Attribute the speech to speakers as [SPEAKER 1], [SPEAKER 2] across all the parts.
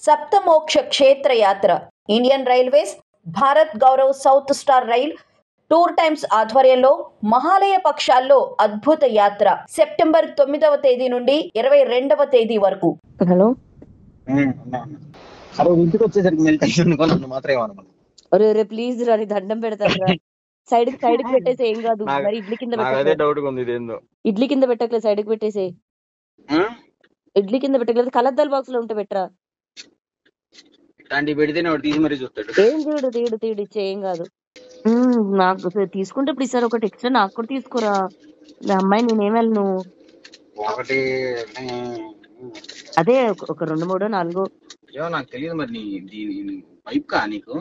[SPEAKER 1] సప్తమోక్ష క్షేత్ర యాత్ర Indian railways Bharat Gaurav south star rail tour times ఆధ్వర్యంలో మహాలయ పక్షాల్లో అద్భుత యాత్ర సెప్టెంబర్ 9వ తేదీ నుండి 22వ తేదీ వరకు.
[SPEAKER 2] హలో
[SPEAKER 3] ఇంటికి వచ్చేసరికి
[SPEAKER 2] అరే ప్లీజ్ రా, దండం పెడతాను రా. సైడ్ కి పెట్టేసి ఏం కాదు. మరి ఇడ్లీ కింద ఇడ్లీ కింద పెట్టకలేదు, సైడ్ కి పెట్టేసి ఇడ్లీ కింద పెట్టకలేదు. కలద్దాల బాక్స్ లో ఉంటే పెట్టరా. ఏం తీడు ఇచ్చే ఏం కాదు. నాకు తీసుకుంటే ఇప్పుడు ఈసారి ఒకటి ఎక్స్ట్రా నాకు కూడా తీసుకోరా. అమ్మాయి నేనేం వెళ్ళను. అదే ఒక 2, 3, 4
[SPEAKER 3] నాకు తెలియదు. మరి పైప్ కా నీకు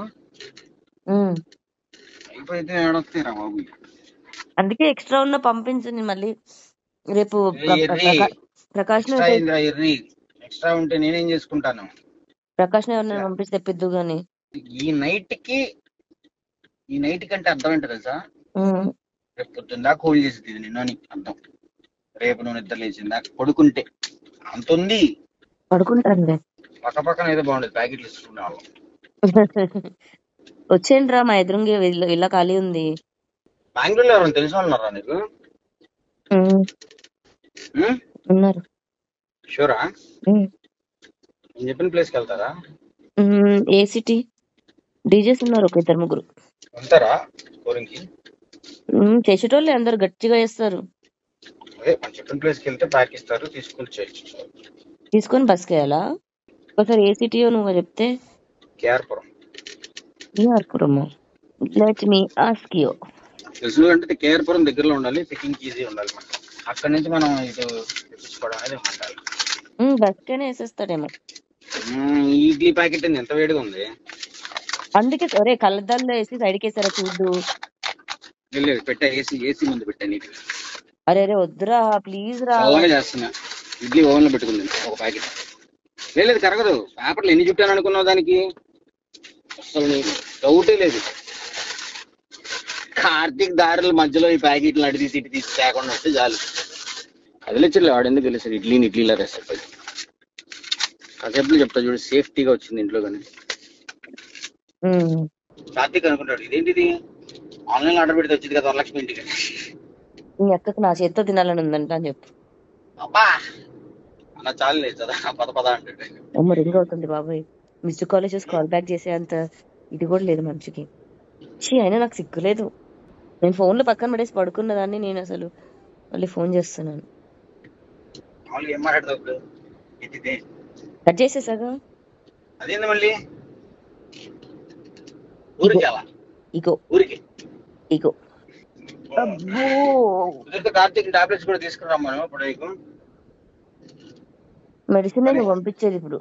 [SPEAKER 3] పైప్ అయితే ఏడొస్తాయిరా బాబు.
[SPEAKER 2] అందుకే ఎక్స్ట్రా ఉన్న పంపించండి. మళ్ళీ రేపు ప్రకాష్
[SPEAKER 3] ఎక్స్ట్రా ఉంటే నేనేం చేసుకుంటాను.
[SPEAKER 2] ప్రకాష్ ఎవరిని పంపిస్తే తెప్పిద్దు గాని
[SPEAKER 3] ఈ నైట్ కంటే అర్థం ఏంటో తెలుసా? రేపు పొద్దున్న దాకా హోల్డ్ చేసేది ఇది నిన్న అర్థం. రేపు నువ్వు నిద్ర లేచిందా పడుకుంటే అంత ఉంది.
[SPEAKER 2] పడుకుంటానులే.
[SPEAKER 3] పక్కన ఏదో బాగుండేది ప్యాకెట్లు ఇస్తున్నా.
[SPEAKER 2] వచ్చేయండి రా, మా ఎదురుంగి ఇళ్ళ ఖాళీ ఉంది.
[SPEAKER 3] బెంగళూరులో ఎవరైనా తెలిసిన వాళ్ళు ఉన్నారా నీకు?
[SPEAKER 2] ఉన్నారు.
[SPEAKER 3] షూరా? నేను చెప్పిన ప్లేస్కి వెళ్తారా?
[SPEAKER 2] ఏ సిటీ? డీజేస్ ఉన్నారు ఒక 2, 3
[SPEAKER 3] ఉంటారా స్కోరింగ్కి?
[SPEAKER 2] చేసేటోళ్ళే, అందరు గట్టిగా చేస్తారు.
[SPEAKER 3] అదే మనం చెప్పిన ప్లేస్కి వెళ్తే ప్యాక్ ఇస్తారు, తీసుకొని
[SPEAKER 2] బస్కి వెళ్ళాలా? ఒకసారి ఏ సిటీయో నువ్వు చెప్తే. KR Puram. Let me ask you.
[SPEAKER 3] తెలుసు అంటే కేఆర్పురం దగ్గరలో ఉండాలి, పికింగ్ ఈజీ ఉండాలి. అక్కడ నుంచి మనం ఇటు తెప్పించుకోవడం అనేది ఉండాలి.
[SPEAKER 2] బస్కనే వేసేస్తాడేమో.
[SPEAKER 3] ఇడ్లీ ప్యాకెట్ ఎంత వేడిగా ఉంది.
[SPEAKER 2] అందుకే ఒరే కళ్ళద్దాల్లో వేసి సైడ్కి వేసారా చూడు.
[SPEAKER 3] పెట్టా ఏసీ ముందు పెట్టా నీకు.
[SPEAKER 2] అరే వద్దురా ప్లీజ్ రా.
[SPEAKER 3] అలాగే చేస్తున్నా. ఇడ్లీ ఓవెన్ లో పెట్టుకుంది ఒక ప్యాకెట్. లేదు కరగదు. పేపర్లు ఎన్ని చుట్టాను అనుకున్నావు దానికి? అసలు డౌటే లేదు. కార్తీక్ దారుల మధ్యలో ఈ ప్యాకెట్లు అడిగి ఇటు తీసి తేకుండా వస్తే చాలు. కదిలిచ్చలే వాడు, ఎందుకు తెలిసారు ఇడ్లీలా వేస్తారు. కాసేపు చెప్తా చూడు, సేఫ్టీగా వచ్చింది ఇంట్లో. కానీ కార్తీక్ అనుకుంటాడు ఇదేంటిది ఆన్లైన్ ఆర్డర్ పెడితే వచ్చింది కదా వరలక్ష్మి ఇంటికి.
[SPEAKER 2] నీ అక్కకు నా చేత్తో తినాలని ఉందంట అని చెప్పు.
[SPEAKER 3] అబ్బా అలా చాలు లేదు కదా, పద అంటే
[SPEAKER 2] రింగ్ అవుతుంది బాబాయ్. మిస్డ్ కాల్ చేసి కాల్ బ్యాక్ చేసే అంత ఇది కూడా లేదు మనిషికి. అయినా నాకు సిగ్గులేదు. నేను ఫోన్లో పక్కన పడేసి పడుకున్నదాన్ని, నేను అసలు మళ్ళీ ఫోన్ చేస్తున్నాను. కట్ చేసేసాగా.
[SPEAKER 3] అదేంది మళ్ళీ
[SPEAKER 2] ఇగో
[SPEAKER 3] కార్తీక్ టాబ్లెట్స్ కూడా తీసుకురామ్మా. ఇప్పుడు
[SPEAKER 2] మెడిసిన్ నువ్వు పంపించేది ఇప్పుడు.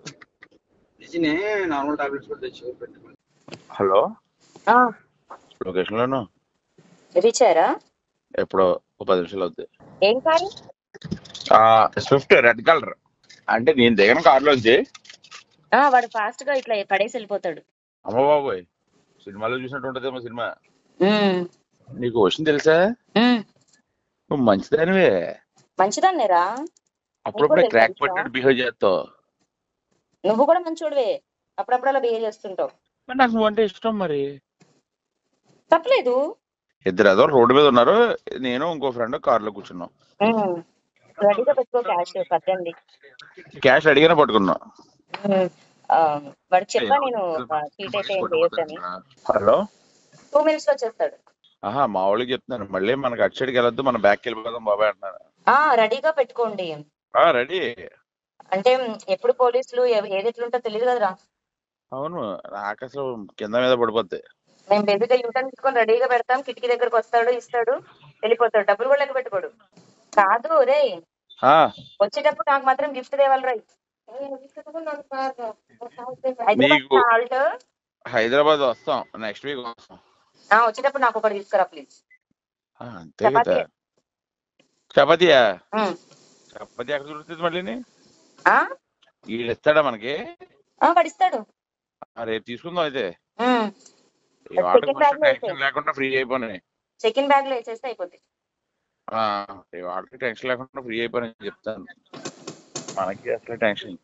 [SPEAKER 3] నార్మల్ టాబ్లెట్స్ కూడా తెచ్చి పెట్టుకో.
[SPEAKER 4] హలో, లొకేషన్ లోను
[SPEAKER 2] రీచ్ అయ్యారా?
[SPEAKER 4] ఎప్పుడో 10 నిమిషాలు అవుతుంది.
[SPEAKER 2] ఏం కారు?
[SPEAKER 4] Swift red colour. అంటే నేను దిగిన కార్లోంచి
[SPEAKER 2] వాడు ఫాస్ట్ గా ఇట్లా పడేసి వెళ్ళిపోతాడు.
[SPEAKER 4] అమ్మ బాబోయ్, సినిమాలో చూసినట్టు ఉంటదేమో సినిమా. నీకు విషయం తెలుసా? నువ్వు మంచిదానివే.
[SPEAKER 2] మంచిదాన్నేరా.
[SPEAKER 4] అప్పుడప్పుడే క్రాక్ పట్టినట్టు బిహేవ్ చేస్తావు.
[SPEAKER 2] నువ్వు కూడా మంచోడివే, అప్పుడప్పుడు అలా బిహేవ్ చేస్తుంటావు.
[SPEAKER 4] నాకు నువ్వు అంటే ఇష్టం. మరి
[SPEAKER 2] తప్పలేదు.
[SPEAKER 4] ఇద్దరు ఏదో రోడ్డు మీద ఉన్నారు, నేను ఇంకో ఫ్రెండ్ కార్లో కూర్చున్నాం.
[SPEAKER 2] రెడీగా పెట్టుకో, క్యాష్ పట్టండి.
[SPEAKER 4] క్యాష్ అడిగినా పట్టుకున్నా.
[SPEAKER 2] వాడు చెప్పా నేను సీట్ అయితే ఏం చేయొద్దని.
[SPEAKER 4] హలో,
[SPEAKER 2] 2 minutes లో వచ్చేస్తాడు.
[SPEAKER 4] మా వాళ్ళకి చెప్తున్నాను, మళ్ళీ మనకి అటు సైడ్కి వెళ్ళొద్దు, మన బ్యాక్కి వెళ్ళిపోదాం బాబాయ్ అంటున్నాను.
[SPEAKER 2] రెడీగా పెట్టుకోండి.
[SPEAKER 4] రెడీ
[SPEAKER 2] అంటే ఎప్పుడు పోలీసులు ఏది ఎట్లుంటో తెలియదు కదరా.
[SPEAKER 4] అవును, నాకు అసలు కింద మీద పడిపోద్ది.
[SPEAKER 2] మేము బేబీగా యూటర్న్ తీసుకొని రెడీగా పెడతాం. కిటికీ దగ్గరకు వస్తాడు, ఇస్తాడు, వెళ్ళిపోతాడు. డబ్బులు కూడా లెక్క పెట్టుకోడు. కాదు రే, వచ్చేటప్పుడు నాకు మాత్రం గిఫ్ట్ తేవాలి రై.
[SPEAKER 4] హైదరాబాద్ వస్తాం నెక్స్ట్ వీక్ వస్తాం.
[SPEAKER 2] వచ్చేటప్పుడు నాకు ఒకటి తీసుకురా ప్లీజ్.
[SPEAKER 4] చపాతీయా? చపాతీ ఎక్కడ దొరుకుతుంది మళ్ళీ? వీడు ఇస్తాడా మనకి?
[SPEAKER 2] పడిస్తాడు.
[SPEAKER 4] రేపు తీసుకుందాం అయితే. లేకుండా ఫ్రీ అయిపోయి
[SPEAKER 2] చెకిన్ బ్యాగ్ లో వేసేస్తే అయిపోతుంది.
[SPEAKER 4] వాడికి టెన్షన్ లేకుండా ఫ్రీ అయిపోయి చెప్తాను. మనకి అసలు టెన్షన్.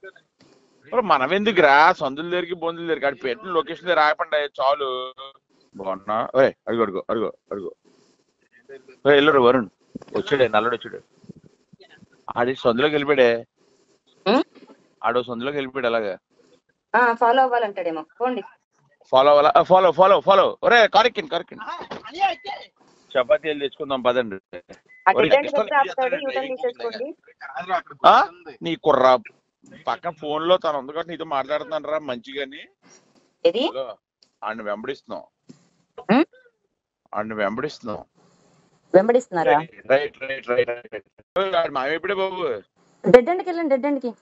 [SPEAKER 4] మనం ఎందుకురా సందుల దగ్గరికి బొందుల దగ్గరికి అటు పెట్టిన లొకేషన్ దగ్గర రాయపండి చాలు. బాగున్నా అడుగు అడుగు అడుగు అడుగు వెళ్ళరు వరుణ్ వచ్చాడే నల్లడు వచ్చాడు. ఆడి సందులోకి వెళ్ళిపోయాడే, ఆడు సందులోకి వెళ్ళిపోయాడు. అలాగా
[SPEAKER 2] ఫాలో అవ్వాలంటాడేమో. పోండి
[SPEAKER 4] ఫాలో అవ్వాలా? Follow follow follow. ఒరే కారెక్కింది కారెక్కింది చపాతీలు తెచ్చుకుందాం పదండి. నీ కుర్రా పక్కన ఫోన్ లో తను ఉంది కాబట్టి నీతో మాట్లాడుతున్నాను రా మంచిగాని. ఆడిని వెంబడిస్తున్నాం, ఆడిని వెంబడిస్తున్నాం.
[SPEAKER 2] వెంబడిస్తున్నారా?
[SPEAKER 4] Right right right right. మావి ఎప్పుడే బాబు
[SPEAKER 2] డెడ్ ఎండ్కి వెళ్ళండి, డెడ్ ఎండ్కి.